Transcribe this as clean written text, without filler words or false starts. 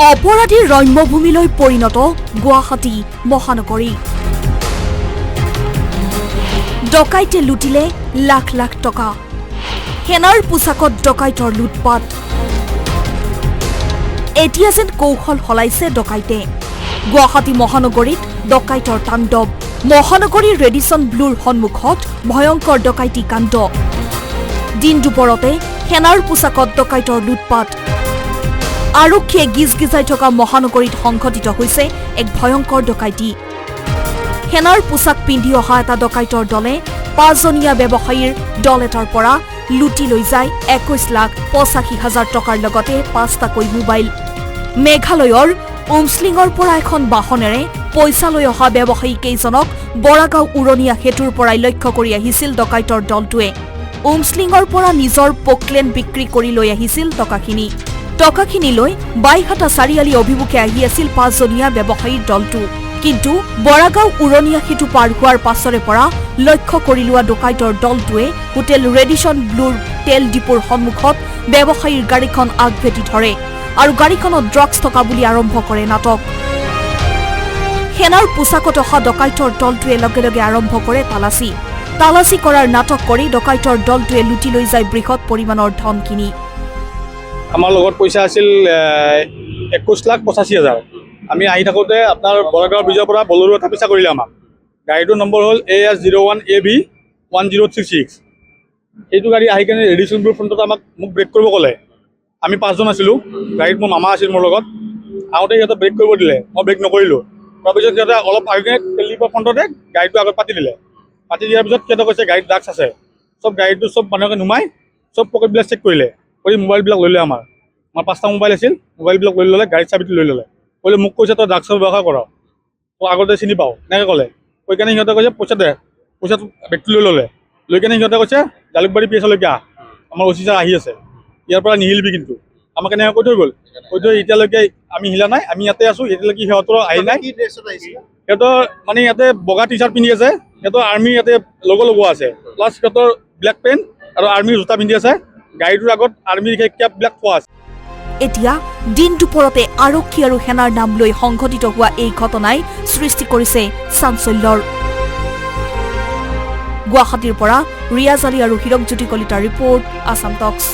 অপৰাধীৰ ৰম্যভূমিলৈ পৰিণত গুৱাহাটী মহানগৰী। ডকাইতে লুটিলে লাখ লাখ টকা। সেনাৰ পোছাকত ডকাইতৰ লুটপাট। এতিয়া যেন কৌশল সলাইছে ডকাইতে। গুৱাহাটী মহানগৰীত ডকাইতৰ তাণ্ডৱ। মহানগৰীৰ ৰেডিসন ব্লুৰ সন্মুখত ভয়ংকৰ ডকাইতি কাণ্ড। দিন দুপৰতে সেনাৰ পোছাকত ডকাইতৰ লুটপাট। আৰক্ষীয়ে গিজগিজাই থকা মহানগৰীত সংঘটিত হৈছে এক ভয়ংকৰ ডকাইতি। সেনাৰ পোছাক পিন্ধি অহা এটা ডকাইতৰ দলে ৫জনীয়া ব্যৱসায়ীৰ দল এটাৰ পৰা লুটি লৈ যায় ২১,৮৫,০০০ টকাৰ লগতে ৫টাকৈ মোবাইল। মেঘালয়ৰ উমছলিঙৰ পৰা এখন বাহনেৰে পইচা লৈ অহা ব্যৱসায়ী কেইজনক বৰাগাঁও উৰণীয়া সেতুৰ পৰাই লক্ষ্য কৰি আহিছিল ডকাইতৰ দলটোৱে। উমছলিঙৰ পৰা নিজৰ পকলেন বিক্ৰী কৰি লৈ আহিছিল টকাখিনি। টকাখিনি লৈ বাইহাটা চাৰিআলি অভিমুখে আহি আছিল ৫জনীয়া ব্যৱসায়ীৰ দলটো। কিন্তু বৰাগাঁও উৰণীয়া সেতু পাৰ হোৱাৰ পাছৰে পৰা লক্ষ্য কৰি লোৱা ডকাইতৰ দলটোৱে হোটেল ৰেডিসন ব্লুৰ তেল ডিপোৰ সন্মুখত ব্যৱসায়ীৰ গাড়ীখন আগভেটি ধৰে আৰু গাড়ীখনত ড্ৰাগছ থকা বুলি আৰম্ভ কৰে নাটক। সেনাৰ পোছাকত অহা ডকাইতৰ দলটোৱে লগে লগে আৰম্ভ কৰে তালাচী কৰাৰ নাটক কৰি ডকাইতৰ দলটোৱে লুটি লৈ যায় বৃহৎ পৰিমাণৰ ধনখিনি। আমাৰ লগত পইচা আছিল ২১,৮৫,০০০। আমি আহি থাকোঁতে আপোনাৰ বৰাগাঁও ব্ৰিজৰ পৰা বলেৰো এটা পিছা কৰিলে আমাক। গাড়ীটোৰ নম্বৰ হ'ল AS01AB1036। এইটো গাড়ী আহি কিনে ৰেডিসন ব্লুৰ ফ্ৰণ্টত মোক ব্ৰেক কৰিব ক'লে। আমি ৫জন আছিলোঁ, গাড়ীত মোৰ মামা আছিল মোৰ লগত। আহোঁতে সিহঁতে ব্ৰেক কৰিব দিলে, মই ব্ৰেক নকৰিলোঁ। তাৰপিছত সিহঁতে অলপ আহি কিনে তেল ডিপোৰ ফ্ৰণ্টতে গাড়ীটো আগত পাতি দিলে। পাতি দিয়াৰ পিছত সিহঁতে কৈছে গাড়ীত ড্ৰাগছ আছে। চব গাড়ীটো চব মানুহকে নুমাই চব পকেটবিলাক চেক কৰিলে, কৰি মোবাইলবিলাক লৈ ল'লে। আমাৰ ৫টা মোবাইল আছিল, মোবাইলবিলাক লৈ ল'লে, গাড়ীত চাবিটো লৈ ল'লে। ক'লে মোক কৈছে তই ড্ৰাগছৰ ব্যৱসায় কৰ, তই আগতে চিনি পাওঁ, এনেকৈ ক'লে। কৈ কেনে সিহঁতে কৈছে পইচা দে, পইচাটো বেগটো লৈ ল'লে। লৈ কেনে সিহঁতে কৈছে জালুকবাৰী PSলৈকে আহ, আমাৰ OC ছাৰ আহি আছে, ইয়াৰ পৰা নিহিলিবি কিন্তু। আমাক এনেকৈ কৈ থৈ গ'ল। কৈ থৈ এতিয়ালৈকে আমি হিলা নাই, আমি ইয়াতে আছোঁ, এতিয়ালৈকে সিহঁতৰ আহি নাই। সিহঁতৰ মানে ইয়াতে বগা টি-চাৰ্ট পিন্ধি আছে, সিহঁতৰ আৰ্মিৰ ইয়াতে লগো লগোৱা আছে, প্লাছ সিহঁতৰ ব্লেক পেণ্ট আৰু আৰ্মিৰ জোতা পিন্ধি আছে। গাড়ীটোৰ আগত আৰ্মিৰ কেপবিলাক থোৱা আছে। এতিয়া দিন দুপৰতে আৰক্ষী আৰু সেনাৰ নাম লৈ সংঘটিত হোৱা এই ঘটনাই সৃষ্টি কৰিছে চাঞ্চল্যৰ। গুৱাহাটীৰ পৰা ৰিয়াজ আলী আৰু হিৰকজ্যোতি কলিতাৰ ৰিপৰ্ট, আছাম টক্স।